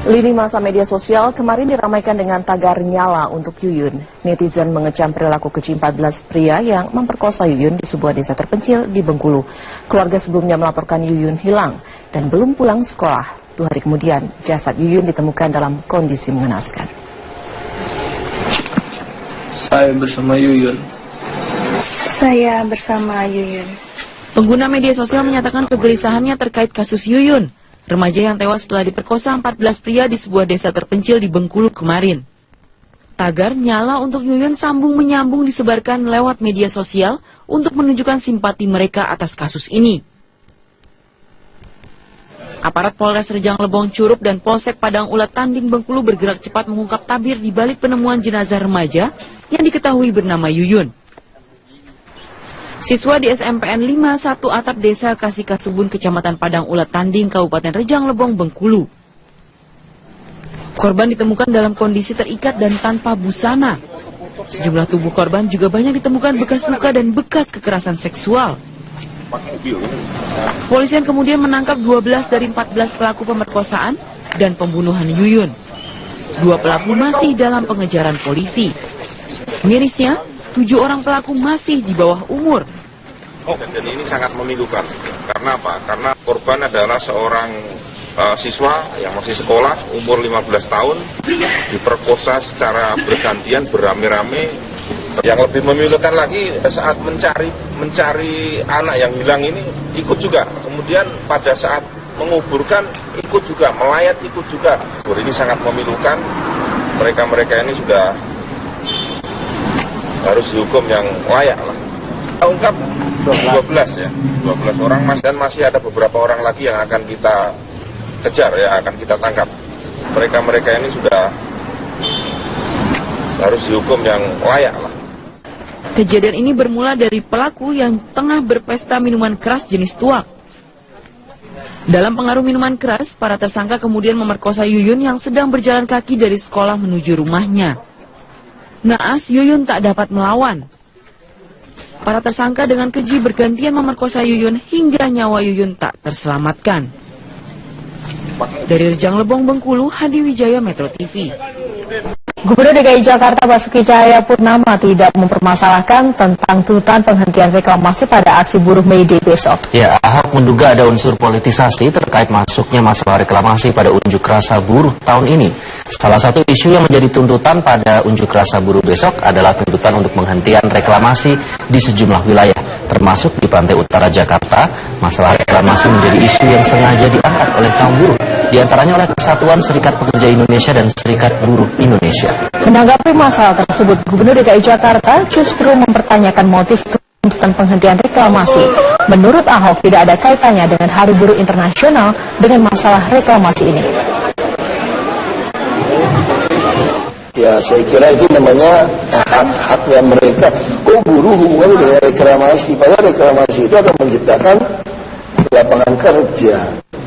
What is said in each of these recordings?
Lini masa media sosial kemarin diramaikan dengan tagar nyala untuk Yuyun. Netizen mengecam perilaku keji 14 pria yang memperkosa Yuyun di sebuah desa terpencil di Bengkulu. Keluarga sebelumnya melaporkan Yuyun hilang dan belum pulang sekolah. 2 hari kemudian, jasad Yuyun ditemukan dalam kondisi mengenaskan. Saya bersama Yuyun. Saya bersama Yuyun. Pengguna media sosial menyatakan kegelisahannya terkait kasus Yuyun, remaja yang tewas setelah diperkosa 14 pria di sebuah desa terpencil di Bengkulu kemarin. Tagar nyala untuk Yuyun sambung menyambung disebarkan lewat media sosial untuk menunjukkan simpati mereka atas kasus ini. Aparat Polres Rejang Lebong Curup dan Polsek Padang Ulat Tanding Bengkulu bergerak cepat mengungkap tabir di balik penemuan jenazah remaja yang diketahui bernama Yuyun. Siswa di SMPN 51 Atap Desa Kasih Kasubun, Kecamatan Padang Ulat Tanding, Kabupaten Rejang Lebong, Bengkulu. Korban ditemukan dalam kondisi terikat dan tanpa busana. Sejumlah tubuh korban juga banyak ditemukan bekas luka dan bekas kekerasan seksual. Polisian kemudian menangkap 12 dari 14 pelaku pemerkosaan dan pembunuhan Yuyun. 2 pelaku masih dalam pengejaran polisi. Mirisnya, 7 orang pelaku masih di bawah umur. Dan ini sangat memilukan. Karena apa? Karena korban adalah seorang siswa yang masih sekolah, umur 15 tahun, diperkosa secara bergantian, beramai-ramai. Yang lebih memilukan lagi, saat mencari anak yang hilang ini, ikut juga. Kemudian pada saat menguburkan, ikut juga, melayat ikut juga. Ini sangat memilukan. Mereka-mereka ini sudah harus dihukum yang layak lah. Kita ungkap 12 ya, 12 orang dan masih ada beberapa orang lagi yang akan kita kejar ya, akan kita tangkap. Mereka-mereka ini sudah harus dihukum yang layak lah. Kejadian ini bermula dari pelaku yang tengah berpesta minuman keras jenis tuak. Dalam pengaruh minuman keras, para tersangka kemudian memerkosa Yuyun yang sedang berjalan kaki dari sekolah menuju rumahnya. Naas, Yuyun tak dapat melawan. Para tersangka dengan keji bergantian memerkosa Yuyun hingga nyawa Yuyun tak terselamatkan. Dari Rejang Lebong, Bengkulu, Hadi Wijaya, Metro TV. Gubernur DKI Jakarta Basuki Cahayapurnama tidak mempermasalahkan tentang tuntutan penghentian reklamasi pada aksi buruh May Day besok. Ya, Ahok menduga ada unsur politisasi terkait masuknya masalah reklamasi pada unjuk rasa buruh tahun ini. Salah satu isu yang menjadi tuntutan pada unjuk rasa buruh besok adalah tuntutan untuk penghentian reklamasi di sejumlah wilayah, termasuk di pantai utara Jakarta. Masalah reklamasi menjadi isu yang sengaja diangkat oleh kaum buruh, diantaranya oleh Kesatuan Serikat Pekerja Indonesia dan Serikat Buruh Indonesia. Menanggapi masalah tersebut, Gubernur DKI Jakarta justru mempertanyakan motif tuntutan penghentian reklamasi. Menurut Ahok, tidak ada kaitannya dengan Hari Buruh Internasional dengan masalah reklamasi ini. Ya, saya kira itu namanya hak-haknya mereka. Kok buruh hubungannya dengan reklamasi? Padahal reklamasi itu akan menciptakan lapangan kerja.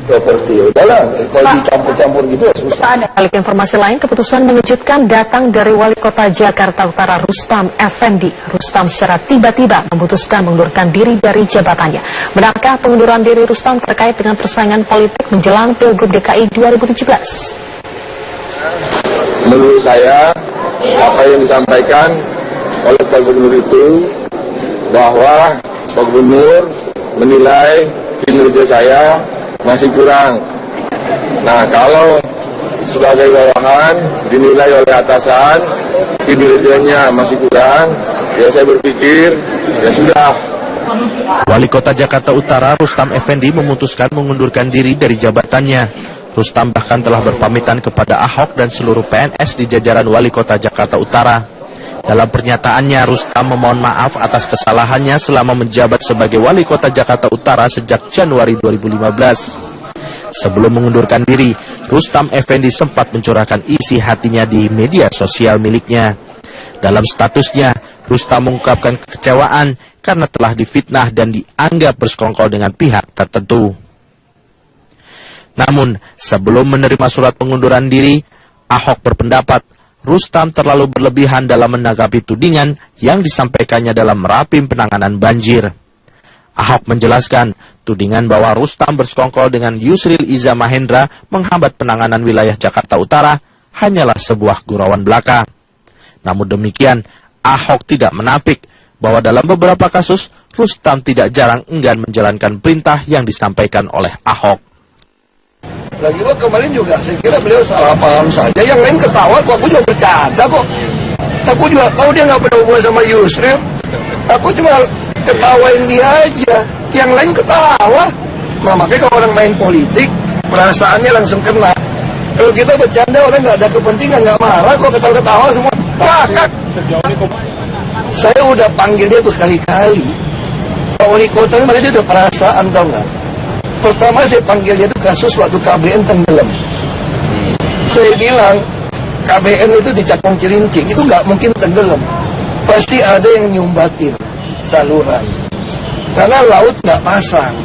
Seperti udahlah, kalau dicampur-campur gitu ya susah. Balik informasi lain, keputusan mengejutkan datang dari Wali Kota Jakarta Utara Rustam Effendi. Rustam secara tiba-tiba memutuskan mengundurkan diri dari jabatannya. Benarkah pengunduran diri Rustam terkait dengan persaingan politik menjelang Pilgub DKI 2017? Menurut saya, apa yang disampaikan oleh Pak Gubernur itu, bahwa Pak Gubernur menilai kinerja saya masih kurang. Nah, kalau sebagai bawahan dinilai oleh atasan kinerjanya masih kurang, ya saya berpikir ya sudah. Wali Kota Jakarta Utara Rustam Effendi memutuskan mengundurkan diri dari jabatannya. Rustam bahkan telah berpamitan kepada Ahok dan seluruh PNS di jajaran Wali Kota Jakarta Utara. Dalam pernyataannya, Rustam memohon maaf atas kesalahannya selama menjabat sebagai Wali Kota Jakarta Utara sejak Januari 2015. Sebelum mengundurkan diri, Rustam Effendi sempat mencurahkan isi hatinya di media sosial miliknya. Dalam statusnya, Rustam mengungkapkan kekecewaan karena telah difitnah dan dianggap bersekongkol dengan pihak tertentu. Namun, sebelum menerima surat pengunduran diri, Ahok berpendapat Rustam terlalu berlebihan dalam menanggapi tudingan yang disampaikannya dalam rapim penanganan banjir. Ahok menjelaskan, tudingan bahwa Rustam bersekongkol dengan Yusril Iza Mahendra menghambat penanganan wilayah Jakarta Utara hanyalah sebuah gurauan belaka. Namun demikian, Ahok tidak menampik bahwa dalam beberapa kasus, Rustam tidak jarang enggan menjalankan perintah yang disampaikan oleh Ahok. Lagi kemarin juga saya kira beliau salah paham saja, yang lain ketawa kok, aku juga bercanda kok. Aku juga tahu dia nggak berhubungan sama Yusril. Aku cuma ketawain dia aja, yang lain ketawa. Nah makanya kalau orang main politik, perasaannya langsung kena. Kalau kita bercanda orang nggak ada kepentingan, nggak marah kok, ketawa-ketawa semua. Kakak, saya udah panggil dia berkali-kali. Pak Wali Kota ini dia udah perasaan, tau nggak? Pertama saya panggil dia itu kasus waktu KBN tenggelam. Saya bilang KBN itu di Cakung Cilincing, itu nggak mungkin tenggelam. Pasti ada yang nyumbatin saluran. Karena laut nggak pasang.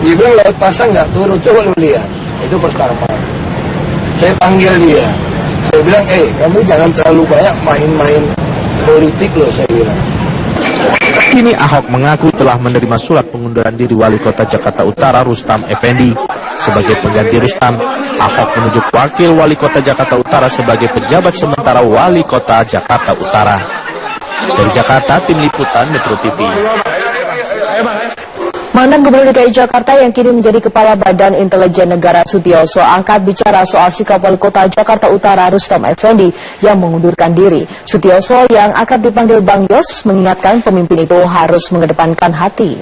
Dia bilang laut pasang nggak turun, coba lu lihat. Itu pertama. Saya panggil dia. Saya bilang, kamu jangan terlalu banyak main-main politik loh, saya bilang. Kini Ahok mengaku telah menerima surat pengunduran diri Wali Kota Jakarta Utara Rustam Effendi. Sebagai pengganti Rustam, Ahok menunjuk Wakil Wali Kota Jakarta Utara sebagai pejabat sementara Wali Kota Jakarta Utara. Dari Jakarta, Tim Liputan Metro TV. Mantan Gubernur DKI Jakarta yang kini menjadi Kepala Badan Intelijen Negara Sutioso angkat bicara soal sikap Wali Kota Jakarta Utara Rustam Effendi yang mengundurkan diri. Sutioso yang akrab dipanggil Bang Yos mengingatkan pemimpin itu harus mengedepankan hati.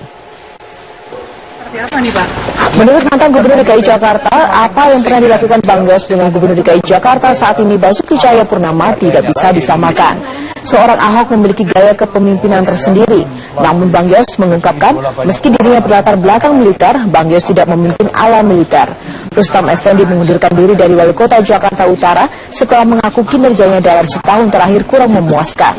Apa nih, Pak? Menurut mantan Gubernur DKI Jakarta, apa yang pernah dilakukan Bang Yos dengan Gubernur DKI Jakarta saat ini Basuki Cahayapurnama tidak bisa disamakan. Seorang Ahok memiliki gaya kepemimpinan tersendiri. Namun Bang Yos mengungkapkan, meski dirinya berlatar belakang militer, Bang Yos tidak memimpin ala militer. Rustam Effendi mengundurkan diri dari Wali Kota Jakarta Utara setelah mengaku kinerjanya dalam setahun terakhir kurang memuaskan.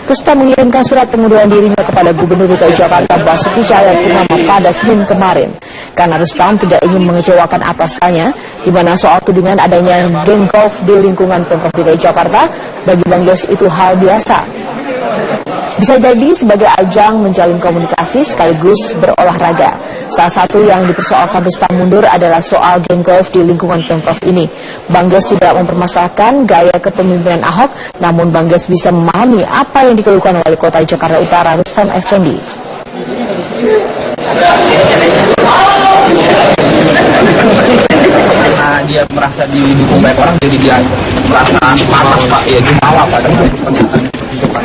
Rustam mengirimkan surat pengunduran dirinya kepada Gubernur DKI Jakarta Basuki Cahayapurnama pada Senin kemarin. Karena Rustam tidak ingin mengecewakan atasannya, di mana soal tudingan adanya geng golf di lingkungan Pemprov DKI Jakarta, bagi Bang Yos itu hal biasa. Bisa jadi sebagai ajang menjalin komunikasi sekaligus berolahraga. Salah satu yang dipersoalkan Rustam mundur adalah soal geng golf di lingkungan Pemprov ini. Bang Yos tidak mempermasalahkan gaya kepemimpinan Ahok, namun Bang Yos bisa memahami apa yang dikeluhkan Wali Kota Jakarta Utara Rustam Effendi. Karena dia merasa didukung banyak orang, jadi dia merasa panas, Pak. Ya gimana Pak dengan pernyataan itu, Pak?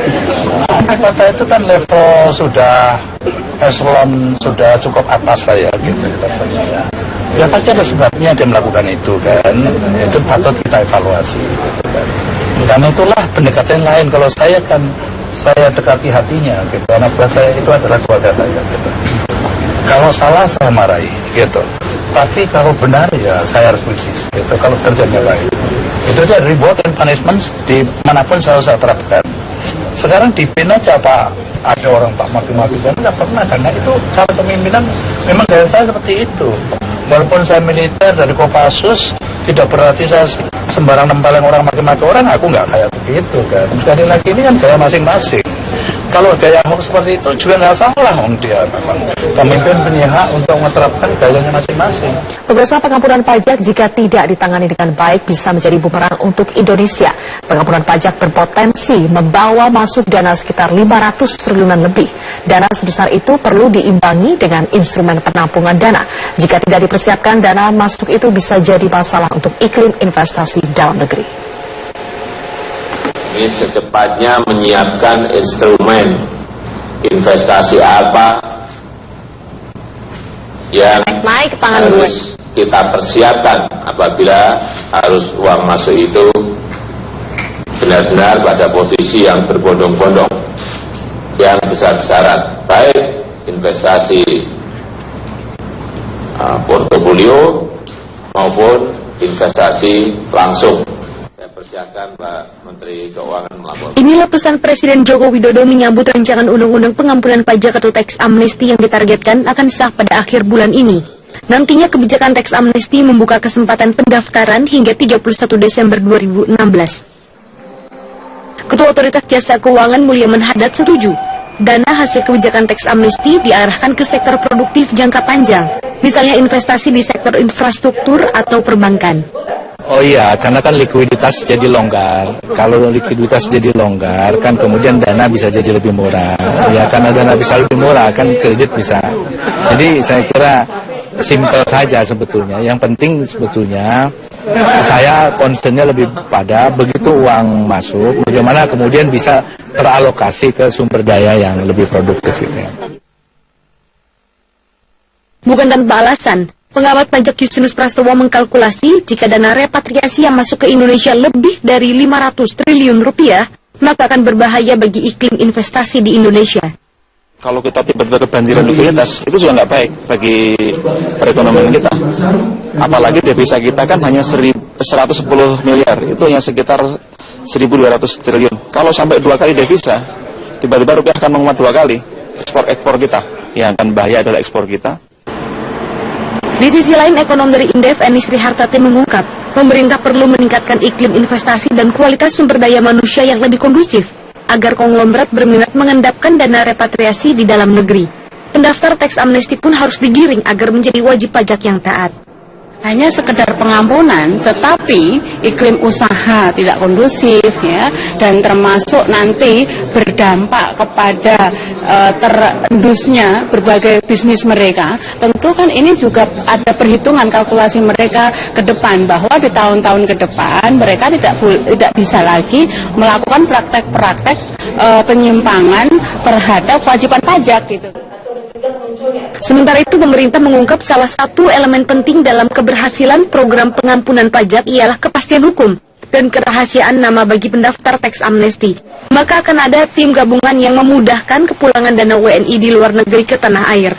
Kota itu kan level sudah eselon sudah cukup atas lah ya gitu levelnya ya. Ya pasti ada sebabnya dia melakukan itu kan. Itu patut kita evaluasi gitu kan. Karena itulah pendekatan lain. Kalau saya kan saya dekati hatinya gitu. Karena buat saya itu adalah keluarga saya gitu. Kalau salah saya marahi gitu. Tapi kalau benar ya saya harus puisi gitu. Kalau kerjanya baik. Itu aja reward and punishment di manapun saya terapkan. Sekarang di PIN aja Pak, ada orang tak maki-maki dan nggak pernah, karena itu cara kepemimpinan memang gaya saya seperti itu. Walaupun saya militer dari Kopassus, tidak berarti saya sembarang nempelin orang maki-maki orang, aku nggak kayak begitu kan. Sekali lagi ini kan gaya masing-masing. Kalau gaya Ahok seperti itu juga nggak salah, dia memang pemimpin punya hak untuk menerapkan gayanya masing-masing. Pemirsa, pengampunan pajak jika tidak ditangani dengan baik bisa menjadi bumerang untuk Indonesia. Pengampunan pajak berpotensi membawa masuk dana sekitar 500 triliunan lebih. Dana sebesar itu perlu diimbangi dengan instrumen penampungan dana. Jika tidak dipersiapkan, dana masuk itu bisa jadi masalah untuk iklim investasi dalam negeri. Ini secepatnya menyiapkan instrumen investasi apa yang naik tangan harus kita persiapkan apabila harus uang masuk itu benar-benar pada posisi yang berbondong-bondong, yang besar-besaran, baik investasi portofolio maupun investasi langsung. Persiapkan Pak Menteri Keuangan melapor. Inilah pesan Presiden Joko Widodo menyambut rancangan undang-undang pengampunan pajak atau tax amnesty yang ditargetkan akan sah pada akhir bulan ini. Nantinya kebijakan tax amnesty membuka kesempatan pendaftaran hingga 31 Desember 2016. Ketua Otoritas Jasa Keuangan Mulyaman Haddad setuju. Dana hasil kebijakan teks amnesti diarahkan ke sektor produktif jangka panjang, misalnya investasi di sektor infrastruktur atau perbankan. Oh iya, karena kan likuiditas jadi longgar. Kalau likuiditas jadi longgar, kan kemudian dana bisa jadi lebih murah. Ya, karena dana bisa lebih murah, kan kredit bisa. Jadi saya kira simpel saja sebetulnya. Yang penting sebetulnya saya concernnya lebih pada begitu uang masuk, bagaimana kemudian bisa teralokasi ke sumber daya yang lebih produktif ini. Bukan tanpa alasan, pengamat pajak Justinus Prastowo mengkalkulasi jika dana repatriasi yang masuk ke Indonesia lebih dari 500 triliun rupiah, maka akan berbahaya bagi iklim investasi di Indonesia. Kalau kita tiba-tiba kebanjiran likuiditas, itu juga nggak baik bagi perekonomian kita. Apalagi devisa kita kan hanya 110 miliar, itu hanya sekitar 1.200 triliun. Kalau sampai 2 kali devisa, tiba-tiba rupiah akan menguat 2 kali. Ekspor kita, yang akan bahaya adalah ekspor kita. Di sisi lain, ekonom dari Indef, Eni Sri Hartati mengungkap, pemerintah perlu meningkatkan iklim investasi dan kualitas sumber daya manusia yang lebih kondusif, agar konglomerat berminat mengendapkan dana repatriasi di dalam negeri. Pendaftar teks amnesti pun harus digiring agar menjadi wajib pajak yang taat. Hanya sekedar pengampunan, tetapi iklim usaha tidak kondusif, ya, dan termasuk nanti berdampak kepada terendusnya berbagai bisnis mereka. Tentu kan ini juga ada perhitungan kalkulasi mereka ke depan, bahwa di tahun-tahun ke depan mereka tidak bisa lagi melakukan praktek-praktek penyimpangan terhadap kewajiban pajak gitu. Sementara itu, pemerintah mengungkap salah satu elemen penting dalam keberhasilan program pengampunan pajak ialah kepastian hukum dan kerahasiaan nama bagi pendaftar teks amnesti. Maka akan ada tim gabungan yang memudahkan kepulangan dana WNI di luar negeri ke tanah air.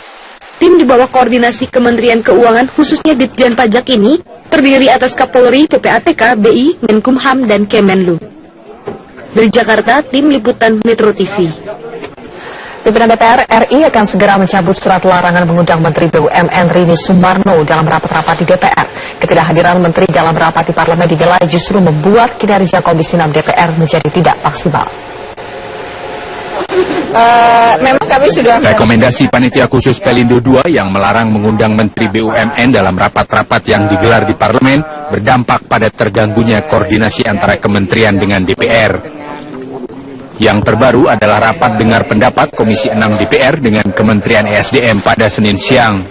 Tim di bawah koordinasi Kementerian Keuangan, khususnya Ditjen Pajak ini, terdiri atas Kapolri, PPATK, BI, Menkumham, dan Kemenlu. Dari Jakarta, tim liputan Metro TV. Pimpinan DPR RI akan segera mencabut surat larangan mengundang Menteri BUMN Rini Sumarno dalam rapat-rapat di DPR. Ketidakhadiran Menteri dalam rapat di Parlemen dinilai justru membuat kinerja Komisi 6 DPR menjadi tidak maksimal. Memang kami sudah rekomendasi Panitia Khusus Pelindo II yang melarang mengundang Menteri BUMN dalam rapat-rapat yang digelar di Parlemen berdampak pada terganggunya koordinasi antara kementerian dengan DPR. Yang terbaru adalah rapat dengar pendapat Komisi 6 DPR dengan Kementerian ESDM pada Senin siang.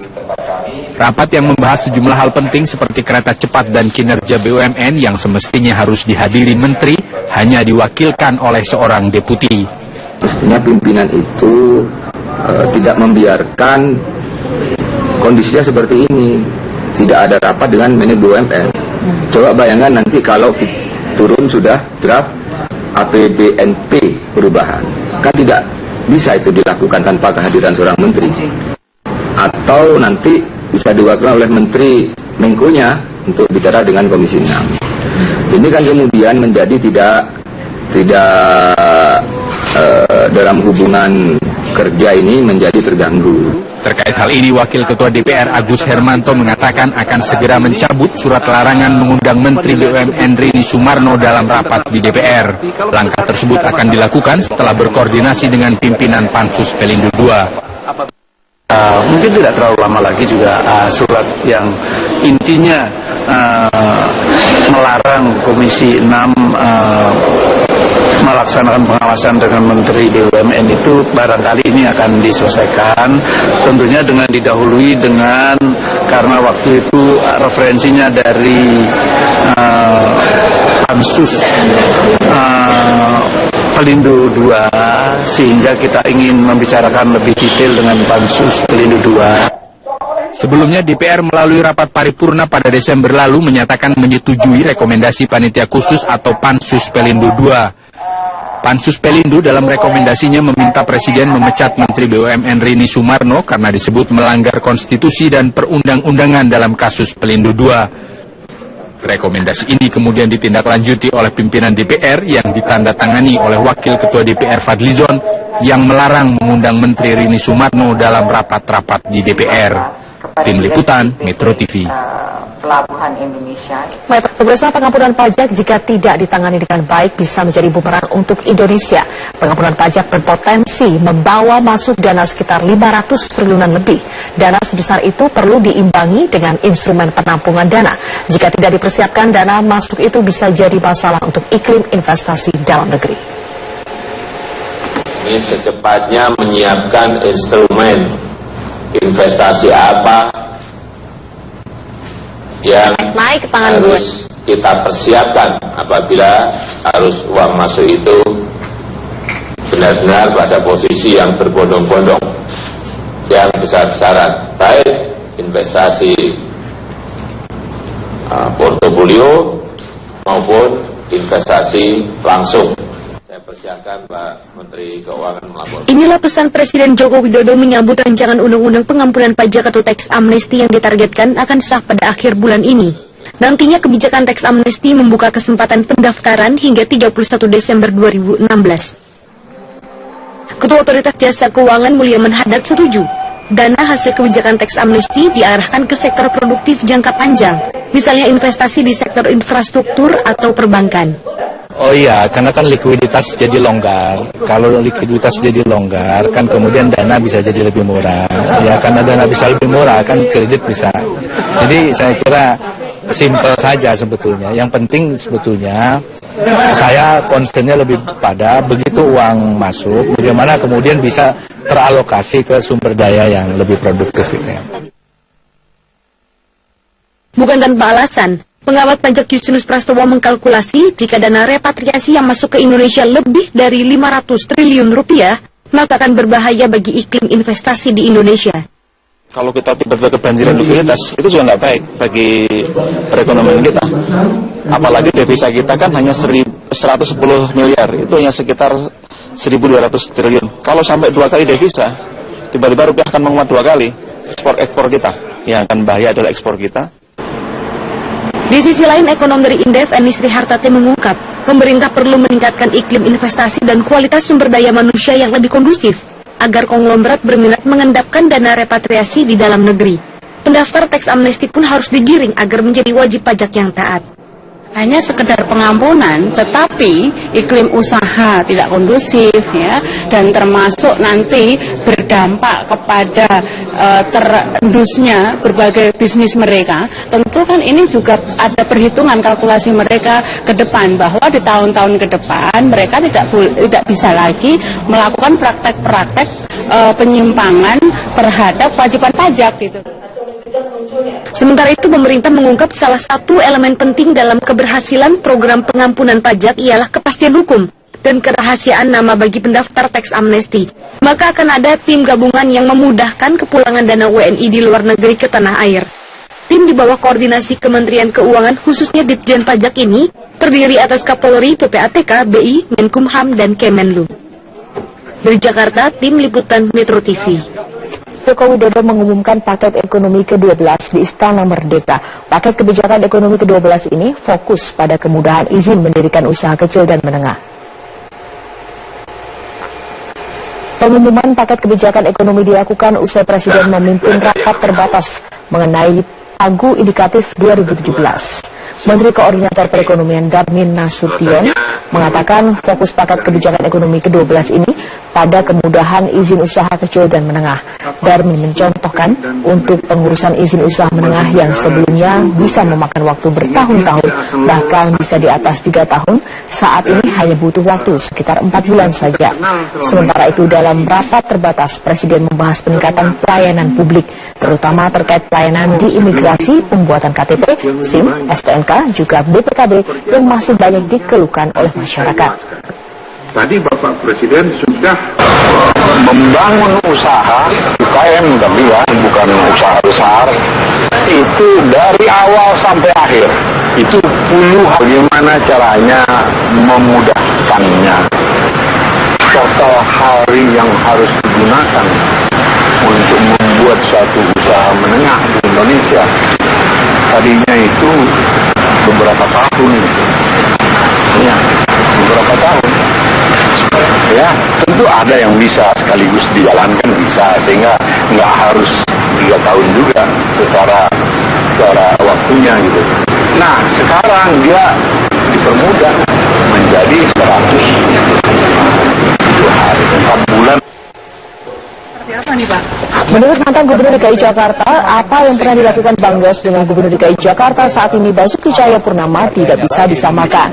Rapat yang membahas sejumlah hal penting seperti kereta cepat dan kinerja BUMN yang semestinya harus dihadiri Menteri hanya diwakilkan oleh seorang deputi. Mestinya pimpinan itu tidak membiarkan kondisinya seperti ini. Tidak ada rapat dengan manajemen BUMN. Coba bayangkan nanti kalau turun sudah draft APBNP perubahan, kan tidak bisa itu dilakukan tanpa kehadiran seorang menteri, atau nanti bisa diwakilkan oleh menteri Menko-nya untuk bicara dengan Komisi 6. Ini kan kemudian menjadi tidak dalam hubungan kerja ini menjadi terganggu. Terkait hal ini, Wakil Ketua DPR Agus Hermanto mengatakan akan segera mencabut surat larangan mengundang Menteri BUMN Rini Sumarno dalam rapat di DPR. Langkah tersebut akan dilakukan setelah berkoordinasi dengan pimpinan Pansus Pelindo II. Mungkin tidak terlalu lama lagi juga surat yang intinya melarang Komisi 6 melaksanakan pengawasan dengan Menteri BUMN itu barangkali ini akan diselesaikan, tentunya dengan didahului dengan, karena waktu itu referensinya dari Pansus Pelindo II, sehingga kita ingin membicarakan lebih detail dengan Pansus Pelindo II. Sebelumnya DPR melalui rapat paripurna pada Desember lalu menyatakan menyetujui rekomendasi Panitia Khusus atau Pansus Pelindo II. Pansus Pelindo dalam rekomendasinya meminta Presiden memecat Menteri BUMN Rini Sumarno karena disebut melanggar konstitusi dan perundang-undangan dalam kasus Pelindo II. Rekomendasi ini kemudian ditindaklanjuti oleh pimpinan DPR yang ditandatangani oleh Wakil Ketua DPR Fadlizon yang melarang mengundang Menteri Rini Sumarno dalam rapat-rapat di DPR. Tim Liputan Metro TV. pelabuhan Indonesia. Pemirsa, pengampunan pajak jika tidak ditangani dengan baik bisa menjadi bumerang untuk Indonesia. Pengampunan pajak berpotensi membawa masuk dana sekitar 500 triliunan lebih. Dana sebesar itu perlu diimbangi dengan instrumen penampungan dana. Jika tidak dipersiapkan, dana masuk itu bisa jadi masalah untuk iklim investasi dalam negeri. Ingin secepatnya menyiapkan instrumen investasi apa yang naik ke tangan harus kita persiapkan apabila arus uang masuk itu benar-benar pada posisi yang berbondong-bondong, yang besar-besaran, baik investasi portofolio maupun investasi langsung. Saya persiapkan Pak Menteri Keuangan melaporkan. Inilah pesan Presiden Joko Widodo menyambut rancangan undang-undang pengampunan pajak atau teks amnesti yang ditargetkan akan sah pada akhir bulan ini. Nantinya kebijakan teks amnesti membuka kesempatan pendaftaran hingga 31 Desember 2016. Ketua Otoritas Jasa Keuangan Mulyaman Haddad setuju. Dana hasil kebijakan teks amnesti diarahkan ke sektor produktif jangka panjang, misalnya investasi di sektor infrastruktur atau perbankan. Oh iya, karena kan likuiditas jadi longgar. Kalau likuiditas jadi longgar, kan kemudian dana bisa jadi lebih murah. Ya, karena dana bisa lebih murah, kan kredit bisa. Jadi saya kira simpel saja sebetulnya. Yang penting sebetulnya saya concernnya lebih pada begitu uang masuk, bagaimana kemudian bisa teralokasi ke sumber daya yang lebih produktif ini. Bukan tanpa alasan, pengamat pajak Justinus Prastowo mengkalkulasi jika dana repatriasi yang masuk ke Indonesia lebih dari 500 triliun rupiah, maka akan berbahaya bagi iklim investasi di Indonesia. Kalau kita tiba-tiba kebanjiran likuiditas, itu juga nggak baik bagi perekonomian kita. Apalagi devisa kita kan hanya 110 miliar, itu hanya sekitar 1.200 triliun. Kalau sampai 2 kali devisa, tiba-tiba rupiah akan menguat 2 kali ekspor kita. Yang akan bahaya adalah ekspor kita. Di sisi lain, ekonom dari Indef, Eni Sri Hartati mengungkap, pemerintah perlu meningkatkan iklim investasi dan kualitas sumber daya manusia yang lebih kondusif, agar konglomerat berminat mengendapkan dana repatriasi di dalam negeri. Pendaftar teks amnesti pun harus digiring agar menjadi wajib pajak yang taat. Hanya sekedar pengampunan, tetapi iklim usaha tidak kondusif, ya, dan termasuk nanti berdampak kepada terendusnya berbagai bisnis mereka. Tentu kan ini juga ada perhitungan kalkulasi mereka ke depan, bahwa di tahun-tahun ke depan mereka tidak bisa lagi melakukan praktek-praktek penyimpangan terhadap kewajiban pajak gitu. Sementara itu, pemerintah mengungkap salah satu elemen penting dalam keberhasilan program pengampunan pajak ialah kepastian hukum dan kerahasiaan nama bagi pendaftar teks amnesti. Maka akan ada tim gabungan yang memudahkan kepulangan dana WNI di luar negeri ke tanah air. Tim di bawah koordinasi Kementerian Keuangan khususnya Ditjen Pajak ini terdiri atas Kapolri, PPATK, BI, Menkumham, dan Kemenlu. Dari Jakarta, tim liputan Metro TV. Joko Widodo mengumumkan paket ekonomi ke-12 di Istana Merdeka. Paket kebijakan ekonomi ke-12 ini fokus pada kemudahan izin mendirikan usaha kecil dan menengah. Pengumuman paket kebijakan ekonomi dilakukan usai Presiden memimpin rapat terbatas mengenai Pagu Indikatif 2017. Menteri Koordinator Perekonomian Darmin Nasution mengatakan fokus paket kebijakan ekonomi ke-12 ini pada kemudahan izin usaha kecil dan menengah. Darmin mencontohkan untuk pengurusan izin usaha menengah yang sebelumnya bisa memakan waktu bertahun-tahun, bahkan bisa di atas 3 tahun, saat ini hanya butuh waktu sekitar 4 bulan saja. Sementara itu dalam rapat terbatas, Presiden membahas peningkatan pelayanan publik, terutama terkait pelayanan di imigrasi, pembuatan KTP, SIM, STNK, juga BPKB yang masih banyak dikeluhkan oleh masyarakat. Tadi Bapak Presiden sudah membangun usaha UKM, tapi ya bukan usaha besar, itu dari awal sampai akhir itu puluhan. Bagaimana caranya memudahkannya, total hari yang harus digunakan untuk membuat satu usaha menengah di Indonesia. Tadinya itu beberapa tahun, ya, beberapa tahun. Ya, tentu ada yang bisa sekaligus dijalankan, bisa, sehingga nggak harus 3 tahun juga secara secara waktunya gitu. Nah sekarang dia dipermudah menjadi 100 hari, 4 bulan. Apa nih Pak? Menurut mantan Gubernur DKI Jakarta, apa yang pernah dilakukan Bang Yos dengan Gubernur DKI Jakarta saat ini Basuki Cahayapurnama tidak bisa disamakan.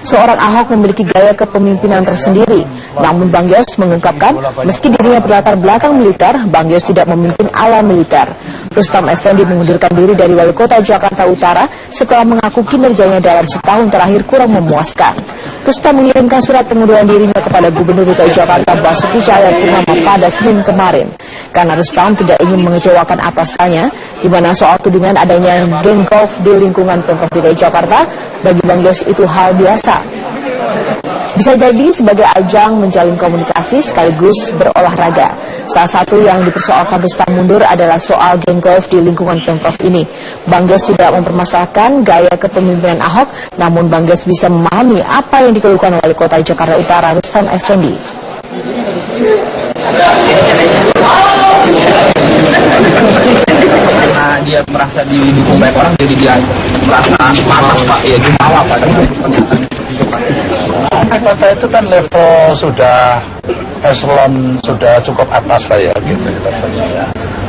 Seorang Ahok memiliki gaya kepemimpinan tersendiri. Namun Bang Yos mengungkapkan, meski dirinya berlatar belakang militer, Bang Yos tidak memimpin ala militer. Rustam Effendi mengundurkan diri dari Wali Kota Jakarta Utara setelah mengaku kinerjanya dalam setahun terakhir kurang memuaskan. Rustam mengirimkan surat pengunduran dirinya kepada Gubernur DKI Jakarta Basuki Cahayapurnama pada Senin kemarin. Karena Rustam tidak ingin mengecewakan atasannya, di mana soal tudingan adanya geng golf di lingkungan Pemprov DKI Jakarta, bagi Bang Yos itu hal biasa. Bisa jadi sebagai ajang menjalin komunikasi sekaligus berolahraga. Salah satu yang dipersoalkan Rustam mundur adalah soal geng golf di lingkungan Pemprov ini. Bang Yos tidak mempermasalahkan gaya kepemimpinan Ahok, namun Bang Yos bisa memahami apa yang dikeluhkan Wali Kota Jakarta Utara Rustam Effendi. Karena dia merasa didukung banyak orang, jadi dia merasa panas Pak, ya jumawa Pak. Kota itu kan level sudah eselon sudah cukup atas lah ya gitu levelnya ya.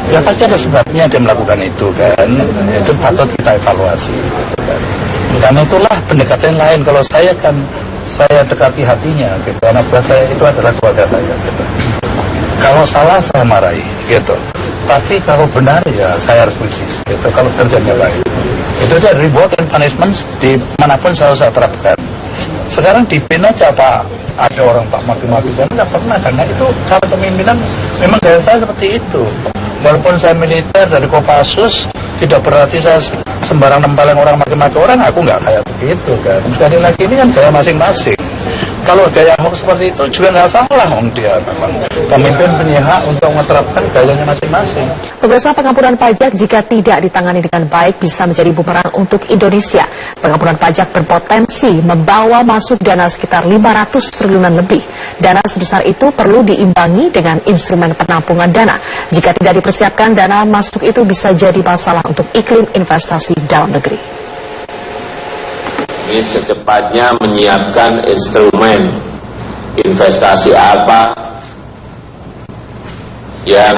Ya pasti ada sebabnya dia melakukan itu kan. Itu patut kita evaluasi gitu kan. Karena itulah pendekatan lain. Kalau saya kan saya dekati hatinya gitu. Karena buat saya itu adalah keluarga saya gitu. Kalau salah saya marahi gitu. Tapi kalau benar ya saya harus puisi gitu. Kalau kerjanya baik. Itu aja reward and punishment di manapun saya terapkan. Sekarang di PIN aja Pak, ada orang tak maki-maki, dan tidak pernah, karena itu cara kepemimpinan memang gaya saya seperti itu. Walaupun saya militer dari Kopassus, tidak berarti saya sembarang nempelin orang maki-maki orang, aku nggak kayak begitu kan. Sekali lagi ini kan gaya masing-masing. Kalau gaya Ahok seperti itu juga nggak salah, dia memang pemimpin punya hak untuk menerapkan gayanya masing-masing. Pemirsa, pengampunan pajak jika tidak ditangani dengan baik bisa menjadi bumerang untuk Indonesia. Pengampunan pajak berpotensi membawa masuk dana sekitar 500 triliunan lebih. Dana sebesar itu perlu diimbangi dengan instrumen penampungan dana. Jika tidak dipersiapkan, dana masuk itu bisa jadi masalah untuk iklim investasi dalam negeri. Ingin secepatnya menyiapkan instrumen investasi apa yang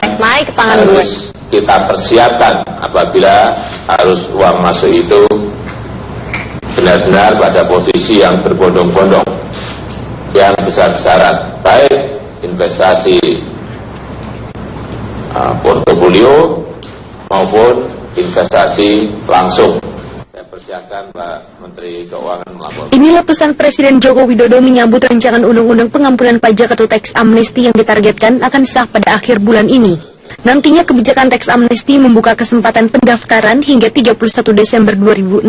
harus kita persiapkan apabila harus uang masuk itu benar-benar pada posisi yang berbondong-bondong, yang besar-besaran, baik investasi portofolio maupun investasi langsung. Persiapkan Pak Menteri Keuangan melapor. Inilah pesan Presiden Joko Widodo menyambut rancangan undang-undang pengampunan pajak atau teks amnesti yang ditargetkan akan sah pada akhir bulan ini. Nantinya kebijakan teks amnesti membuka kesempatan pendaftaran hingga 31 Desember 2016.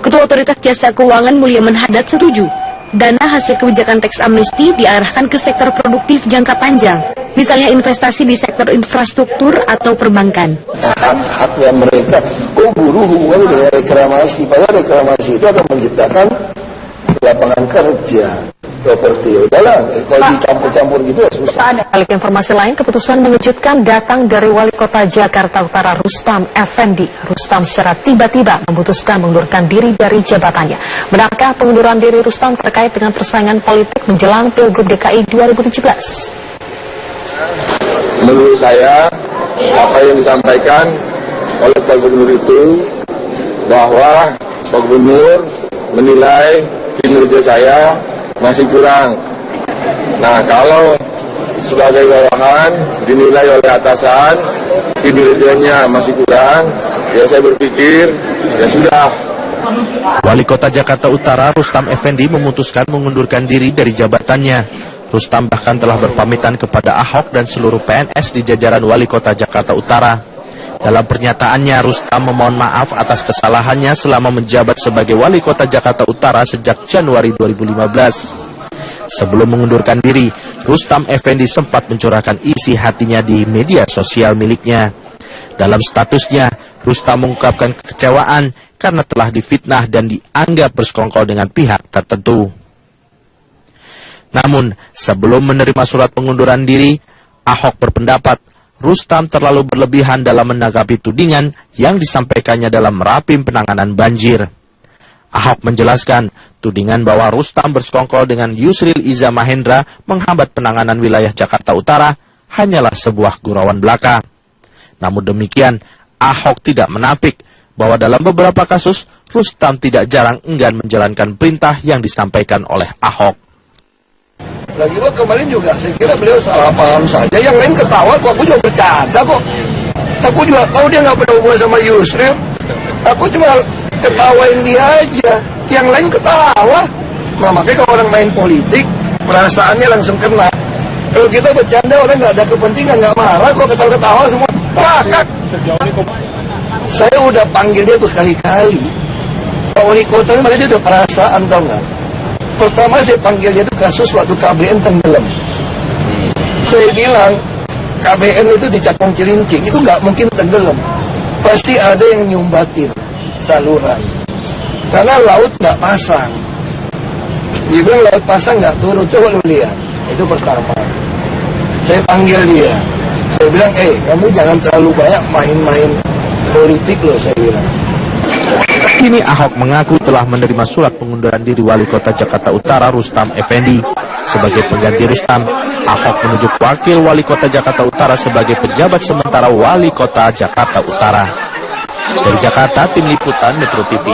Ketua Otoritas Jasa Keuangan Mulyaman Haddad setuju. Dana hasil kebijakan teks amnesti diarahkan ke sektor produktif jangka panjang, misalnya investasi di sektor infrastruktur atau perbankan. Hak-haknya mereka, kok buruh hubungannya dengan reklamasi, padahal reklamasi itu akan menciptakan lapangan kerja, properti. Udahlah, kalau dicampur-campur gitu ya susah. Balik informasi lain, keputusan mengejutkan datang dari Wali Kota Jakarta Utara Rustam Effendi. Rustam secara tiba-tiba memutuskan mengundurkan diri dari jabatannya. Benarkah pengunduran diri Rustam terkait dengan persaingan politik menjelang Pilgub DKI 2017? Menurut saya, apa yang disampaikan oleh Pak Gubernur itu bahwa Pak Gubernur menilai kinerja saya masih kurang. Nah, kalau sebagai bawahan dinilai oleh atasan kinerjanya masih kurang, ya saya berpikir ya sudah. Wali Kota Jakarta Utara Rustam Effendi memutuskan mengundurkan diri dari jabatannya. Rustam bahkan telah berpamitan kepada Ahok dan seluruh PNS di jajaran Wali Kota Jakarta Utara. Dalam pernyataannya, Rustam memohon maaf atas kesalahannya selama menjabat sebagai Wali Kota Jakarta Utara sejak Januari 2015. Sebelum mengundurkan diri, Rustam Effendi sempat mencurahkan isi hatinya di media sosial miliknya. Dalam statusnya, Rustam mengungkapkan kekecewaan karena telah difitnah dan dianggap bersekongkol dengan pihak tertentu. Namun, sebelum menerima surat pengunduran diri, Ahok berpendapat Rustam terlalu berlebihan dalam menanggapi tudingan yang disampaikannya dalam rapim penanganan banjir. Ahok menjelaskan, tudingan bahwa Rustam bersekongkol dengan Yusril Iza Mahendra menghambat penanganan wilayah Jakarta Utara hanyalah sebuah gurauan belaka. Namun demikian, Ahok tidak menampik bahwa dalam beberapa kasus, Rustam tidak jarang enggan menjalankan perintah yang disampaikan oleh Ahok. Lagi kemarin juga saya kira beliau salah paham saja, yang lain ketawa kok, aku juga bercanda kok. Aku juga tahu dia nggak pernah hubungan sama Yusril. Aku cuma ketawain dia aja, yang lain ketawa. Nah makanya kalau orang main politik, perasaannya langsung kena. Kalau kita bercanda orang nggak ada kepentingan, nggak marah kok, ketawa-ketawa semua. Pakak. Saya udah panggil dia berkali-kali. Pak Wali Kota ini makanya dia udah perasaan, tau nggak? Pertama saya panggil dia itu kasus waktu KBN tenggelam. Saya bilang KBN itu di Cakung Cilincing, itu nggak mungkin tenggelam. Pasti ada yang nyumbatin saluran. Karena laut nggak pasang. Dia bilang laut pasang nggak turun, coba lu lihat. Itu pertama. Saya panggil dia. Saya bilang, kamu jangan terlalu banyak main-main politik loh, saya bilang. Kini Ahok mengaku telah menerima surat pengunduran diri Wali Kota Jakarta Utara Rustam Effendi. Sebagai pengganti Rustam, Ahok menunjuk Wakil Wali Kota Jakarta Utara sebagai pejabat sementara Wali Kota Jakarta Utara. Dari Jakarta, Tim Liputan Metro TV.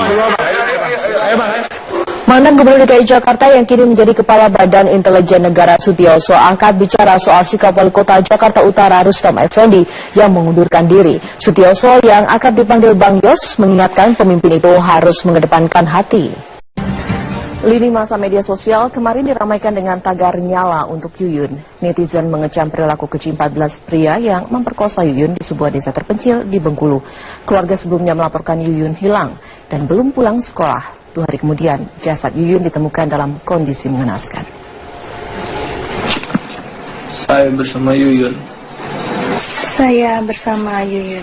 Mantan Gubernur DKI Jakarta yang kini menjadi Kepala Badan Intelijen Negara Sutioso angkat bicara soal sikap Wali Kota Jakarta Utara Rustam Effendi yang mengundurkan diri. Sutioso yang akrab dipanggil Bang Yos mengingatkan pemimpin itu harus mengedepankan hati. Lini masa media sosial kemarin diramaikan dengan tagar nyala untuk Yuyun. Netizen mengecam perilaku keji 14 pria yang memperkosa Yuyun di sebuah desa terpencil di Bengkulu. Keluarga sebelumnya melaporkan Yuyun hilang dan belum pulang sekolah. 2 hari kemudian, jasad Yuyun ditemukan dalam kondisi mengenaskan. Saya bersama Yuyun. Saya bersama Yuyun.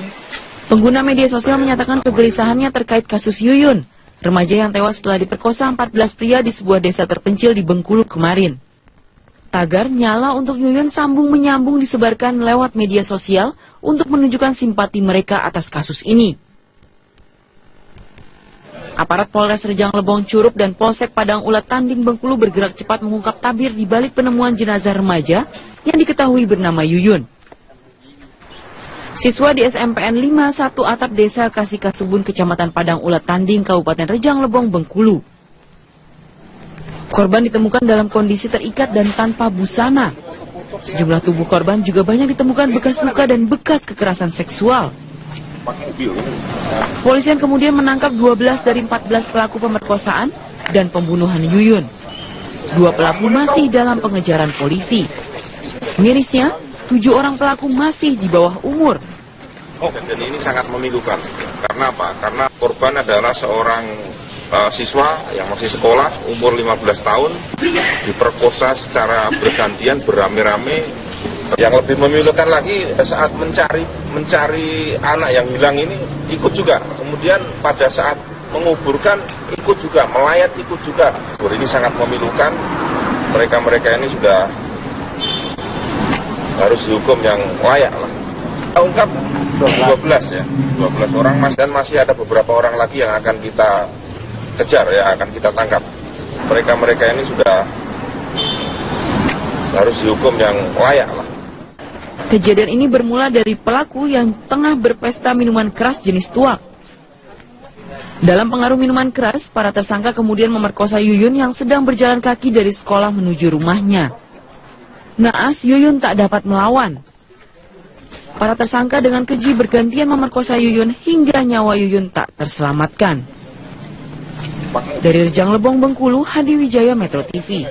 Pengguna media sosial menyatakan kegelisahannya terkait kasus Yuyun, remaja yang tewas setelah diperkosa 14 pria di sebuah desa terpencil di Bengkulu kemarin. Tagar nyala untuk Yuyun sambung menyambung disebarkan lewat media sosial untuk menunjukkan simpati mereka atas kasus ini. Aparat Polres Rejang Lebong Curup dan Polsek Padang Ulat Tanding Bengkulu bergerak cepat mengungkap tabir di balik penemuan jenazah remaja yang diketahui bernama Yuyun. Siswa di SMPN 51 Atap Desa Kasihkasubun Kecamatan Padang Ulat Tanding Kabupaten Rejang Lebong Bengkulu. Korban ditemukan dalam kondisi terikat dan tanpa busana. Sejumlah tubuh korban juga banyak ditemukan bekas luka dan bekas kekerasan seksual. Polisian kemudian menangkap 12 dari 14 pelaku pemerkosaan dan pembunuhan Yuyun. 2 pelaku masih dalam pengejaran polisi. Mirisnya, 7 orang pelaku masih di bawah umur. Dan ini sangat memilukan. Karena apa? Karena korban adalah seorang siswa yang masih sekolah, umur 15 tahun, diperkosa secara bergantian, berame-rame. Yang lebih memilukan lagi saat mencari anak yang hilang ini ikut juga. Kemudian pada saat menguburkan ikut juga, melayat ikut juga. Ini sangat memilukan. Mereka-mereka ini sudah harus dihukum yang layak lah. Kita ungkap 12 ya, 12 orang dan masih ada beberapa orang lagi yang akan kita kejar ya, akan kita tangkap. Mereka-mereka ini sudah harus dihukum yang layak lah. Kejadian ini bermula dari pelaku yang tengah berpesta minuman keras jenis tuak. Dalam pengaruh minuman keras, para tersangka kemudian memerkosa Yuyun yang sedang berjalan kaki dari sekolah menuju rumahnya. Naas, Yuyun tak dapat melawan. Para tersangka dengan keji bergantian memerkosa Yuyun hingga nyawa Yuyun tak terselamatkan. Dari Rejang Lebong Bengkulu, Hadi Wijaya, Metro TV.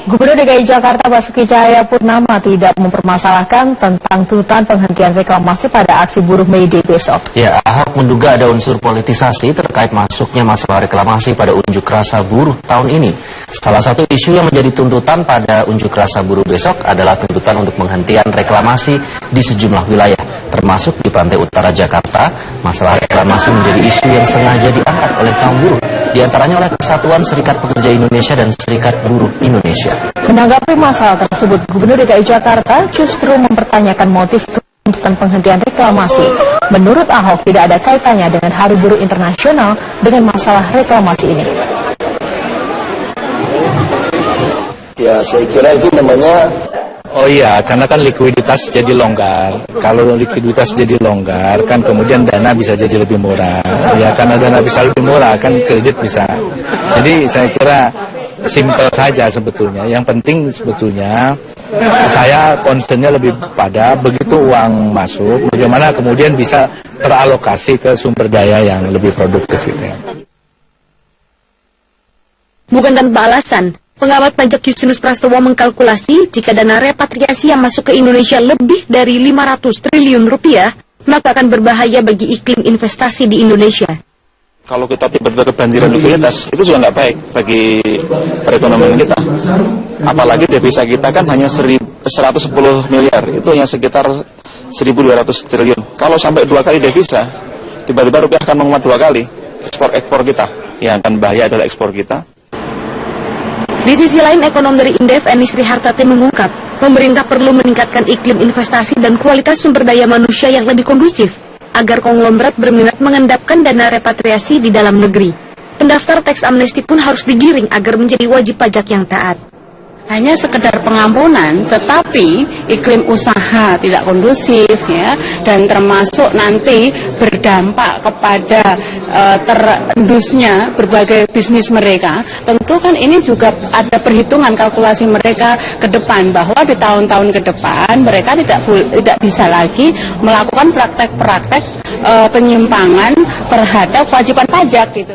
Gubernur DKI Jakarta Basuki Cahayapurnama tidak mempermasalahkan tentang tuntutan penghentian reklamasi pada aksi buruh May Day besok. Ya, Ahok menduga ada unsur politisasi terkait masuknya masalah reklamasi pada unjuk rasa buruh tahun ini. Salah satu isu yang menjadi tuntutan pada unjuk rasa buruh besok adalah tuntutan untuk penghentian reklamasi di sejumlah wilayah, termasuk di pantai utara Jakarta. Masalah reklamasi menjadi isu yang sengaja diangkat oleh kaum buruh. di antaranya oleh Kesatuan Serikat Pekerja Indonesia dan Serikat Buruh Indonesia. Menanggapi masalah tersebut, Gubernur DKI Jakarta justru mempertanyakan motif tuntutan penghentian reklamasi. Menurut Ahok, tidak ada kaitannya dengan Hari Buruh Internasional dengan masalah reklamasi ini. Ya, saya kira itu namanya... Oh iya, karena kan likuiditas jadi longgar. Kalau likuiditas jadi longgar, kan kemudian dana bisa jadi lebih murah. Ya, karena dana bisa lebih murah, kan kredit bisa. Jadi saya kira simpel saja sebetulnya. Yang penting sebetulnya saya concernnya lebih pada begitu uang masuk, bagaimana kemudian bisa teralokasi ke sumber daya yang lebih produktif itu. Bukan tanpa alasan, pengamat pajak Justinus Prastowo mengkalkulasi jika dana repatriasi yang masuk ke Indonesia lebih dari 500 triliun rupiah, maka akan berbahaya bagi iklim investasi di Indonesia. Kalau kita tiba-tiba kebanjiran likuiditas, itu juga nggak baik bagi perekonomian kita. Apalagi devisa kita kan hanya 110 miliar, itu hanya sekitar 1.200 triliun. Kalau sampai 2 kali devisa, tiba-tiba rupiah akan menguat 2 kali. Ekspor kita, yang akan bahaya adalah ekspor kita. Di sisi lain, ekonom dari Indef, Eni Sri Hartati mengungkap, pemerintah perlu meningkatkan iklim investasi dan kualitas sumber daya manusia yang lebih kondusif, agar konglomerat berminat mengendapkan dana repatriasi di dalam negeri. Pendaftar teks amnesti pun harus digiring agar menjadi wajib pajak yang taat. Hanya sekedar pengampunan, tetapi iklim usaha tidak kondusif, ya, dan termasuk nanti berdampak kepada terendusnya berbagai bisnis mereka. Tentu kan ini juga ada perhitungan kalkulasi mereka ke depan, bahwa di tahun-tahun ke depan mereka tidak bisa lagi melakukan praktek-praktek penyimpangan terhadap kewajiban pajak gitu.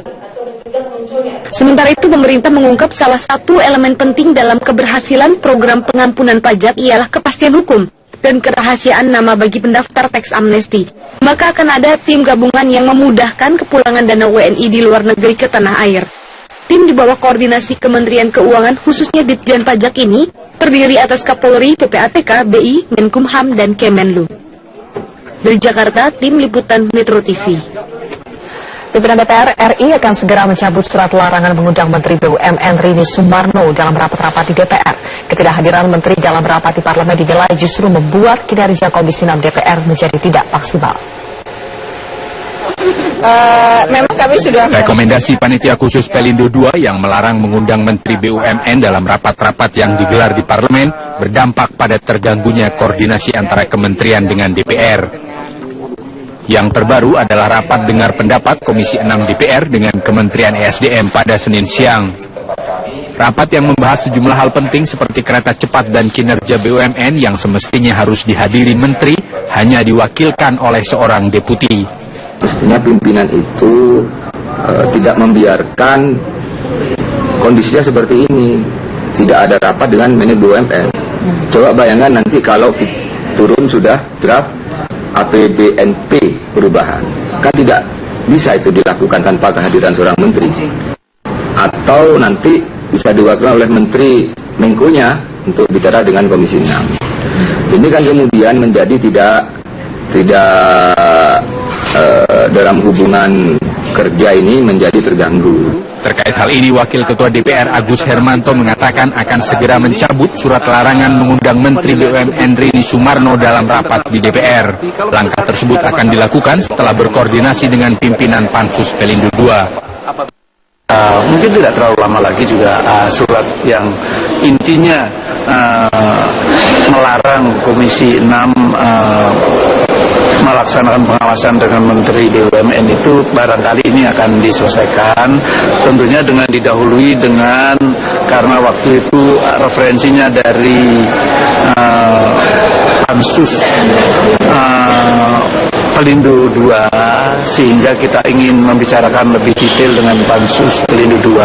Sementara itu, pemerintah mengungkap salah satu elemen penting dalam keberhasilan program pengampunan pajak ialah kepastian hukum dan kerahasiaan nama bagi pendaftar teks amnesti. Maka akan ada tim gabungan yang memudahkan kepulangan dana WNI di luar negeri ke tanah air. Tim di bawah koordinasi Kementerian Keuangan, khususnya Ditjen Pajak ini, terdiri atas Kapolri, PPATK, BI, Menkumham, dan Kemenlu. Dari Jakarta, tim liputan Metro TV. Pimpinan DPR RI akan segera mencabut surat larangan mengundang Menteri BUMN Rini Sumarno dalam rapat-rapat di DPR. Ketidakhadiran Menteri dalam rapat di Parlemen dinilai justru membuat kinerja Komisi 6 DPR menjadi tidak maksimal. Memang kami sudah... Rekomendasi Panitia Khusus Pelindo II yang melarang mengundang Menteri BUMN dalam rapat-rapat yang digelar di Parlemen berdampak pada terganggunya koordinasi antara kementerian dengan DPR. Yang terbaru adalah rapat dengar pendapat Komisi 6 DPR dengan Kementerian ESDM pada Senin siang. Rapat yang membahas sejumlah hal penting seperti kereta cepat dan kinerja BUMN yang semestinya harus dihadiri menteri hanya diwakilkan oleh seorang deputi. Mestinya pimpinan itu tidak membiarkan kondisinya seperti ini. Tidak ada rapat dengan BUMN. Coba bayangkan nanti kalau turun sudah draft APBNP perubahan, kan tidak bisa itu dilakukan tanpa kehadiran seorang menteri, atau nanti bisa diwakilkan oleh menteri Menkonya untuk bicara dengan Komisi 6. Ini kan kemudian menjadi tidak dalam hubungan kerja ini menjadi terganggu. Terkait hal ini, Wakil Ketua DPR Agus Hermanto mengatakan akan segera mencabut surat larangan mengundang Menteri BUMN Rini Sumarno dalam rapat di DPR. Langkah tersebut akan dilakukan setelah berkoordinasi dengan pimpinan Pansus Pelindo II. Mungkin tidak terlalu lama lagi juga surat yang intinya melarang Komisi 6 melaksanakan pengawasan dengan Menteri BUMN itu barangkali ini akan diselesaikan, tentunya dengan didahului dengan, karena waktu itu referensinya dari Pansus Pelindo II, sehingga kita ingin membicarakan lebih detail dengan Pansus Pelindo II.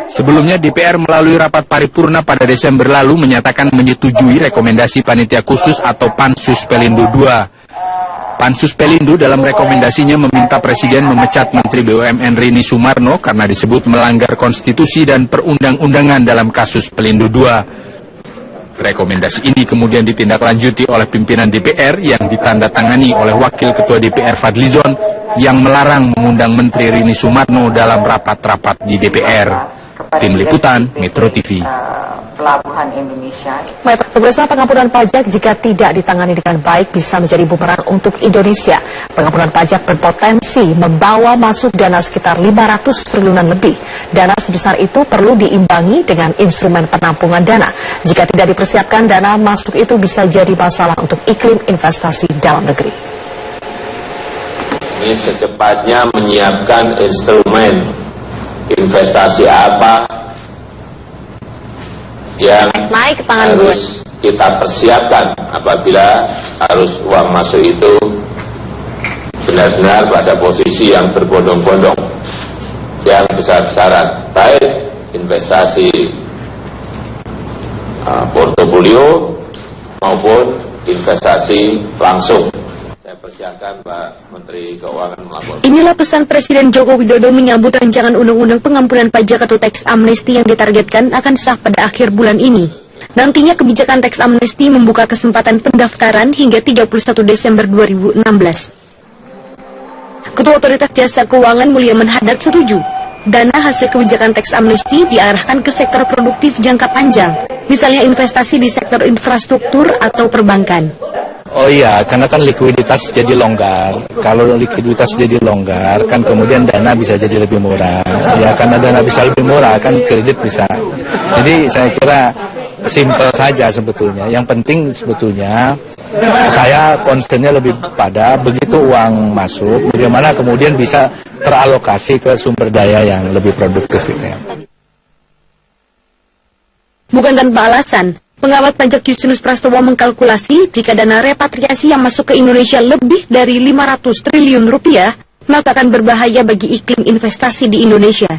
Sebelumnya DPR melalui rapat paripurna pada Desember lalu menyatakan menyetujui rekomendasi Panitia Khusus atau Pansus Pelindo II. Pansus Pelindo dalam rekomendasinya meminta Presiden memecat Menteri BUMN Rini Sumarno karena disebut melanggar konstitusi dan perundang-undangan dalam kasus Pelindo II. Rekomendasi ini kemudian ditindaklanjuti oleh pimpinan DPR yang ditandatangani oleh Wakil Ketua DPR Fadlizon yang melarang mengundang Menteri Rini Sumarno dalam rapat-rapat di DPR. Tim Liputan Metro TV. Pelabuhan Indonesia. Pemirsa, pengampunan pajak jika tidak ditangani dengan baik bisa menjadi bumerang untuk Indonesia. Pengampunan pajak berpotensi membawa masuk dana sekitar 500 triliunan lebih. Dana sebesar itu perlu diimbangi dengan instrumen penampungan dana. Jika tidak dipersiapkan, dana masuk itu bisa jadi masalah untuk iklim investasi dalam negeri. Ini secepatnya menyiapkan instrumen investasi apa yang harus kita persiapkan apabila arus uang masuk itu benar-benar pada posisi yang berbondong-bondong, yang besar-besaran, baik investasi portofolio maupun investasi langsung. Persiapkan Pak Menteri Keuangan melapor. Inilah pesan Presiden Joko Widodo menyambut rancangan undang-undang pengampunan pajak atau teks amnesti yang ditargetkan akan sah pada akhir bulan ini. Nantinya kebijakan teks amnesti membuka kesempatan pendaftaran hingga 31 Desember 2016. Ketua Otoritas Jasa Keuangan Mulyaman Hadad setuju. Dana hasil kebijakan teks amnesti diarahkan ke sektor produktif jangka panjang, misalnya investasi di sektor infrastruktur atau perbankan. Oh iya, karena kan likuiditas jadi longgar. Kalau likuiditas jadi longgar, kan kemudian dana bisa jadi lebih murah. Ya, karena dana bisa lebih murah, kan kredit bisa. Jadi saya kira simpel saja sebetulnya. Yang penting sebetulnya saya concernnya lebih pada begitu uang masuk, bagaimana kemudian bisa teralokasi ke sumber daya yang lebih produktif. Ya. Bukan tanpa alasan, pengamat pajak Justinus Prastowo mengkalkulasi jika dana repatriasi yang masuk ke Indonesia lebih dari 500 triliun rupiah, maka akan berbahaya bagi iklim investasi di Indonesia.